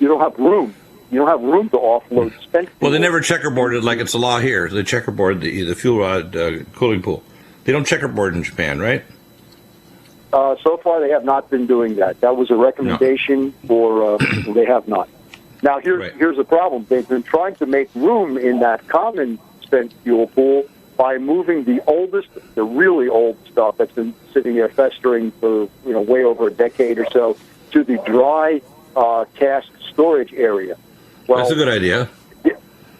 don't have room. You don't have room to offload spent fuel. Well, they never checkerboard it like it's a law here. They checkerboard the fuel rod cooling pool. They don't checkerboard in Japan, right? So far, they have not been doing that. That was a recommendation for. They have not. Now, here's the problem. They've been trying to make room in that common spent fuel pool by moving the really old stuff that's been sitting there festering for way over a decade or so to the dry cask storage area. Well, that's a good idea.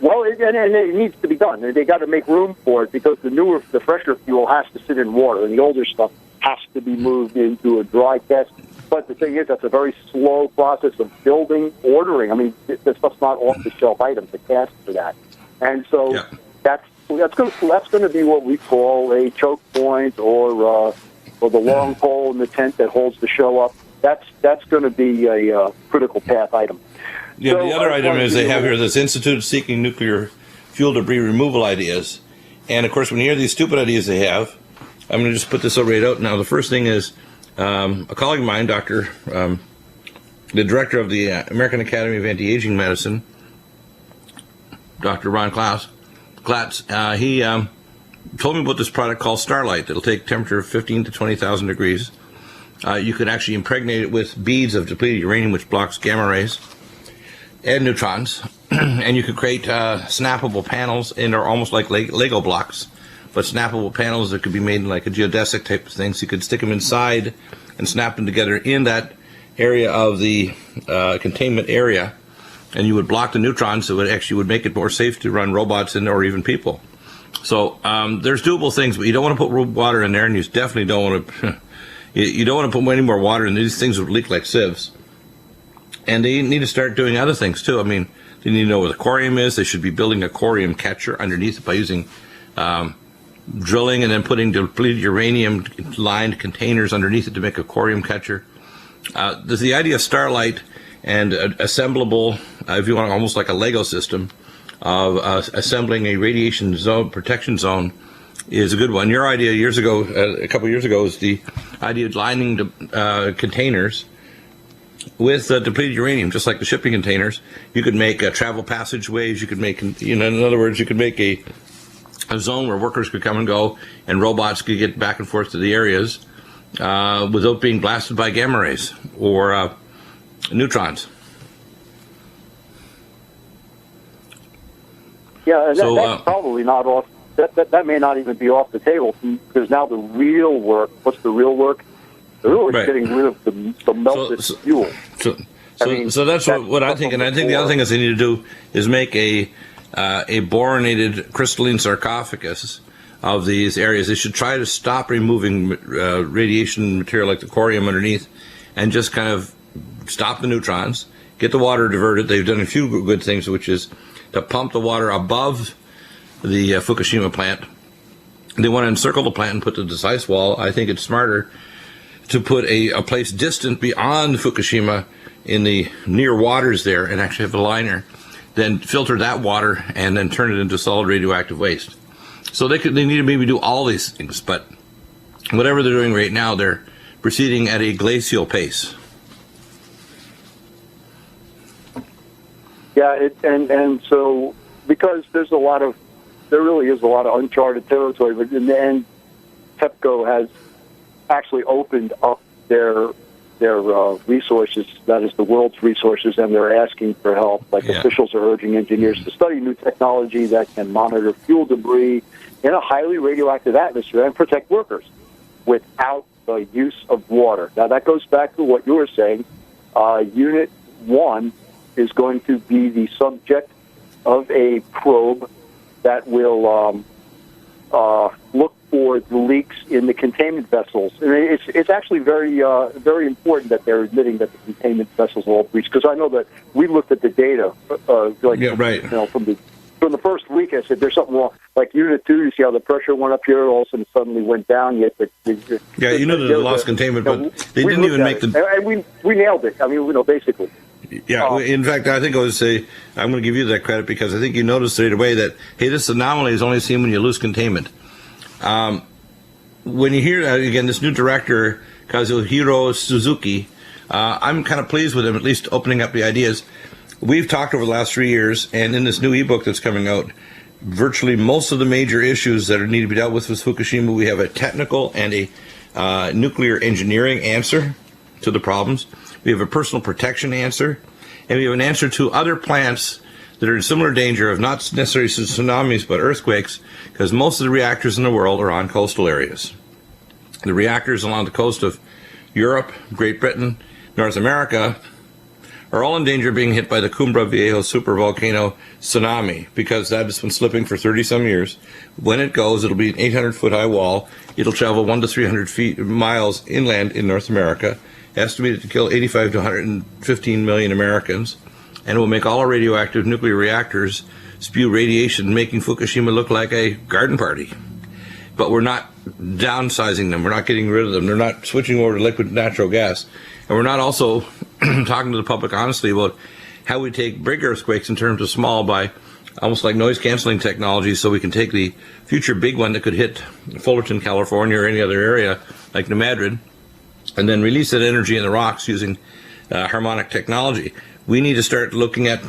Well, and it needs to be done. They got to make room for it because the fresher fuel has to sit in water, and the older stuff has to be moved into a dry cask. But the thing is, that's a very slow process of building, ordering. I mean, this stuff's not off-the-shelf items. The cask for that, and so that's going to be what we call a choke point or the long pole in the tent that holds the show up. That's going to be a critical path item. Yeah, so the other item is they have here this Institute Seeking Nuclear Fuel Debris Removal Ideas. And, of course, when you hear these stupid ideas they have, I'm going to just put this right out now. The first thing is a colleague of mine, the director of the American Academy of Anti-Aging Medicine, Dr. Ron Klatz, he told me about this product called Starlight. It'll take temperature of 15 to 20,000 degrees. You could actually impregnate it with beads of depleted uranium, which blocks gamma rays and neutrons, and you could create snappable panels, and they're almost like Lego blocks, but snappable panels that could be made like a geodesic type of thing, so you could stick them inside and snap them together in that area of the containment area, and you would block the neutrons, so it actually would make it more safe to run robots in or even people. So there's doable things, but you don't want to put water in there, and you definitely don't want to you don't want to put any more water in. These things would leak like sieves. And they need to start doing other things, too. I mean, they need to know where the corium is. They should be building a corium catcher underneath it by using drilling and then putting depleted uranium-lined containers underneath it to make a corium catcher. There's the idea of Starlight and assemblable, if you want, almost like a Lego system of assembling a radiation zone, protection zone is a good one. Your idea a couple years ago, is the idea of lining the containers with depleted uranium, just like the shipping containers. You could make travel passageways. You could make, in other words, you could make a zone where workers could come and go, and robots could get back and forth to the areas without being blasted by gamma rays or neutrons. Yeah, and that's probably not off. That may not even be off the table, because now the real work. What's the real work? The real work is getting rid of the melted fuel. So that's what I think. And I think the other thing that they need to do is make a boronated crystalline sarcophagus of these areas. They should try to stop removing radiation material like the corium underneath, and just kind of stop the neutrons, get the water diverted. They've done a few good things, which is to pump the water above the Fukushima plant. They want to encircle the plant and put the ice wall. I think it's smarter to put a place distant beyond Fukushima in the near waters there and actually have a liner, then filter that water and then turn it into solid radioactive waste. So they need to maybe do all these things, but whatever they're doing right now, they're proceeding at a glacial pace. Yeah, and so because there really is a lot of uncharted territory, but in the end, TEPCO has actually opened up their resources, that is the world's resources, and they're asking for help. Officials are urging engineers to study new technology that can monitor fuel debris in a highly radioactive atmosphere and protect workers without the use of water. Now, that goes back to what you were saying. Unit 1 is going to be the subject of a probe that will look for the leaks in the containment vessels. And it's actually very important that they're admitting that the containment vessels are all breached, because I know that we looked at the data from the first week. I said there's something wrong. Like Unit 2, you see how the pressure went up here, all of a sudden suddenly went down. Yet they lost containment, but they didn't even make and we nailed it. I mean, basically. Yeah, in fact, I think I would say, I'm going to give you that credit, because I think you noticed right away that, hey, this anomaly is only seen when you lose containment. When you hear, again, this new director, Kazuhiro Suzuki, I'm kind of pleased with him at least opening up the ideas. We've talked over the last 3 years, and in this new ebook that's coming out, virtually most of the major issues that need to be dealt with Fukushima, we have a technical and a nuclear engineering answer to the problems. We have a personal protection answer, and we have an answer to other plants that are in similar danger of not necessarily tsunamis but earthquakes, because most of the reactors in the world are on coastal areas. The reactors along the coast of Europe, Great Britain, North America are all in danger of being hit by the Cumbre Viejo supervolcano tsunami, because that has been slipping for 30-some years. When it goes, it'll be an 800-foot high wall. It'll travel 100 to 300 miles inland in North America, estimated to kill 85 to 115 million Americans, and it will make all our radioactive nuclear reactors spew radiation, making Fukushima look like a garden party. But we're not downsizing them. We're not getting rid of them. They're not switching over to liquid natural gas. And we're not also talking to the public honestly about how we take big earthquakes in terms of small by almost like noise canceling technology, so we can take the future big one that could hit Fullerton, California, or any other area like New Madrid, and then release that energy in the rocks using harmonic technology. We need to start looking at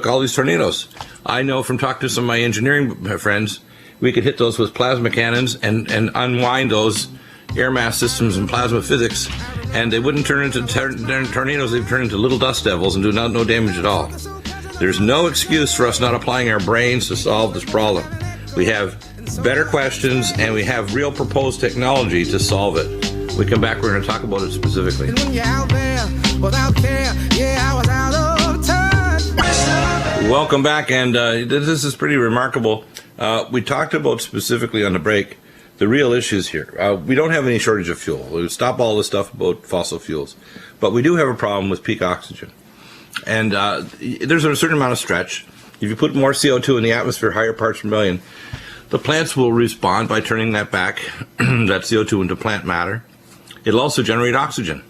all these tornadoes. I know from talking to some of my engineering friends, we could hit those with plasma cannons and unwind those air mass systems and plasma physics, and they wouldn't turn into tornadoes. They'd turn into little dust devils and do no damage at all. There's no excuse for us not applying our brains to solve this problem. We have better questions, and we have real proposed technology to solve it. When we come back, we're going to talk about it specifically. Welcome back, and this is pretty remarkable. We talked about specifically on the break the real issues here. We don't have any shortage of fuel. We stop all this stuff about fossil fuels. But we do have a problem with peak oxygen. And there's a certain amount of stretch. If you put more CO2 in the atmosphere, higher parts per million, the plants will respond by turning that back, that CO2 into plant matter. It'll also generate oxygen.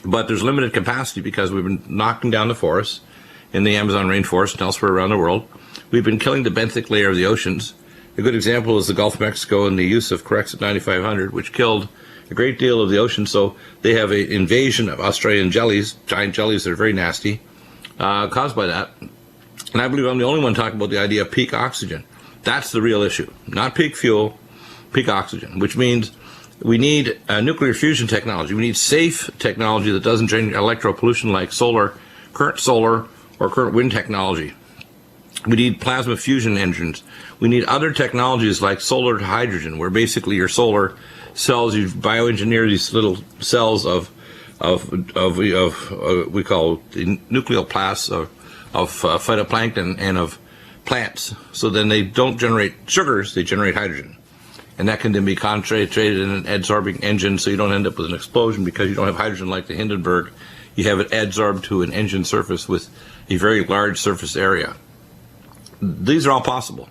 But there's limited capacity because we've been knocking down the forests in the Amazon rainforest and elsewhere around the world. We've been killing the benthic layer of the oceans. A good example is the Gulf of Mexico and the use of Corexit 9500, which killed a great deal of the ocean. So they have an invasion of Australian jellies, giant jellies that are very nasty, caused by that. And I believe I'm the only one talking about the idea of peak oxygen. That's the real issue. Not peak fuel, peak oxygen, which means we need nuclear fusion technology. We need safe technology that doesn't generate electropollution like current solar or current wind technology. We need plasma fusion engines. We need other technologies like solar to hydrogen, where basically your solar cells, you bioengineer these little cells of we call the nucleoplasts of phytoplankton and of plants. So then they don't generate sugars, they generate hydrogen. And that can then be concentrated in an adsorbing engine, so you don't end up with an explosion because you don't have hydrogen like the Hindenburg. You have it adsorbed to an engine surface with a very large surface area. These are all possible.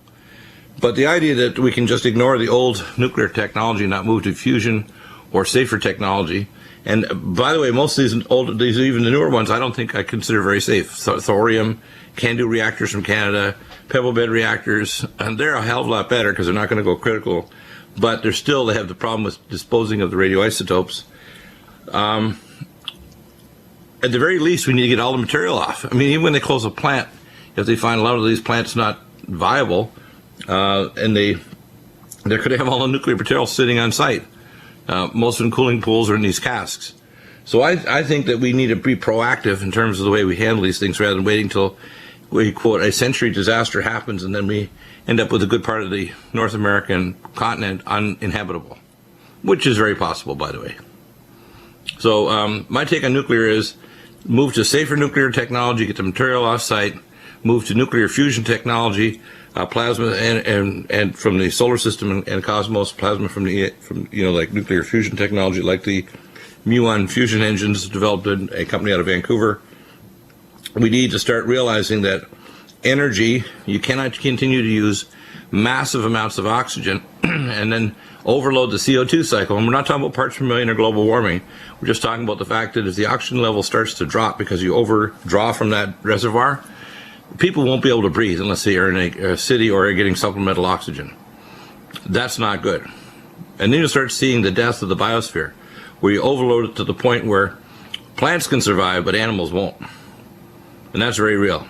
But the idea that we can just ignore the old nuclear technology and not move to fusion or safer technology, and by the way, most of these even the newer ones, I don't think I consider very safe. Thorium, CANDU reactors from Canada, pebble bed reactors, and they're a hell of a lot better because they're not going to go critical, but they have the problem with disposing of the radioisotopes. At the very least, we need to get all the material off. I mean, even when they close a plant, if they find a lot of these plants not viable, and they're going to have all the nuclear material sitting on site. Most of the cooling pools are in these casks. So I think that we need to be proactive in terms of the way we handle these things rather than waiting till we, quote, a century disaster happens and then we end up with a good part of the North American continent uninhabitable, which is very possible, by the way. So my take on nuclear is move to safer nuclear technology, get the material off-site, move to nuclear fusion technology, plasma and from the solar system and cosmos, plasma from like nuclear fusion technology, like the muon fusion engines developed in a company out of Vancouver. We need to start realizing that energy, you cannot continue to use massive amounts of oxygen and then overload the CO2 cycle. And we're not talking about parts per million or global warming. We're just talking about the fact that if the oxygen level starts to drop because you overdraw from that reservoir, people won't be able to breathe unless they are in a city or are getting supplemental oxygen. That's not good. And then you start seeing the death of the biosphere, where you overload it to the point where Plants can survive, but animals won't. And that's very real.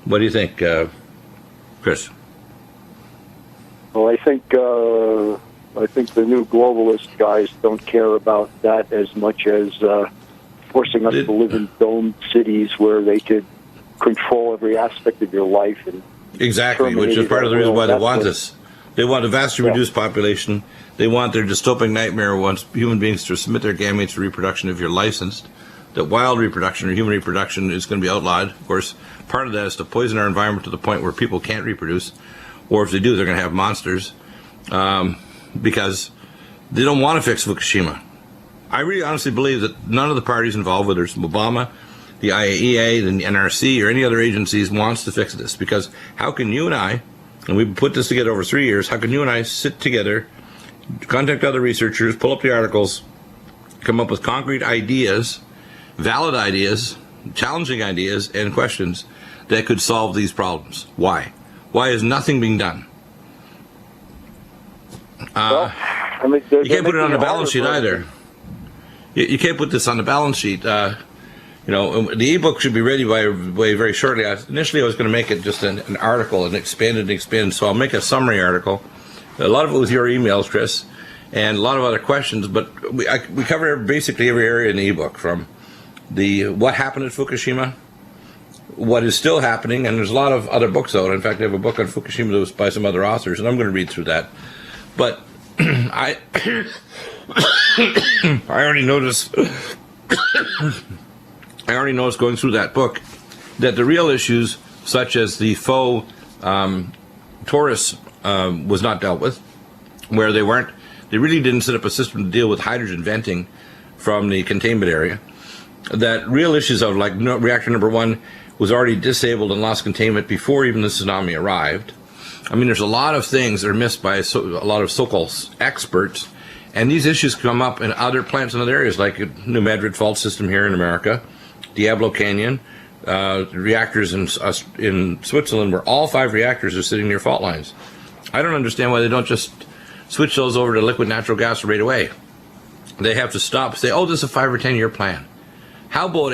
What do you think, Chris? Well, I think the new globalist guys don't care about that as much as forcing us to live in domed cities where they could control every aspect of your life. And exactly, which is part of the reason why they want this. They want a vastly reduced population. They want their dystopic nightmare wants human beings to submit their gametes for reproduction if you're licensed. That wild reproduction or human reproduction is going to be outlawed. Of course, part of that is to poison our environment to the point where people can't reproduce. Or if they do, they're going to have monsters. Because they don't want to fix Fukushima. I really honestly believe that none of the parties involved, whether it's Obama, the IAEA, the NRC, or any other agencies, wants to fix this. Because how can you and I, and we've put this together over 3 years, how can you and I sit together, contact other researchers, pull up the articles, come up with concrete ideas, valid ideas, challenging ideas, and questions that could solve these problems? Why? Why is nothing being done? Well, I mean, you can't put it on the balance sheet either. You can't put this on the balance sheet. The ebook should be ready by very shortly. Initially, I was going to make it just an article and expand it. So I'll make a summary article. A lot of it was your emails, Chris, and a lot of other questions. But we cover basically every area in the ebook, from what happened at Fukushima, what is still happening, and there's a lot of other books out. In fact, I have a book on Fukushima that was by some other authors, and I'm going to read through that. But I already noticed going through that book that the real issues, such as the faux Taurus, was not dealt with, where they really didn't set up a system to deal with hydrogen venting from the containment area. That real issues of, like, reactor number 1 was already disabled and lost containment before even the tsunami arrived. I mean, there's a lot of things that are missed by a lot of so-called experts, and these issues come up in other plants in other areas, like New Madrid fault system here in America, Diablo Canyon, reactors in Switzerland, where all 5 reactors are sitting near fault lines. I don't understand why they don't just switch those over to liquid natural gas right away. They have to stop, say, oh, this is a 5 or 10 year plan. How about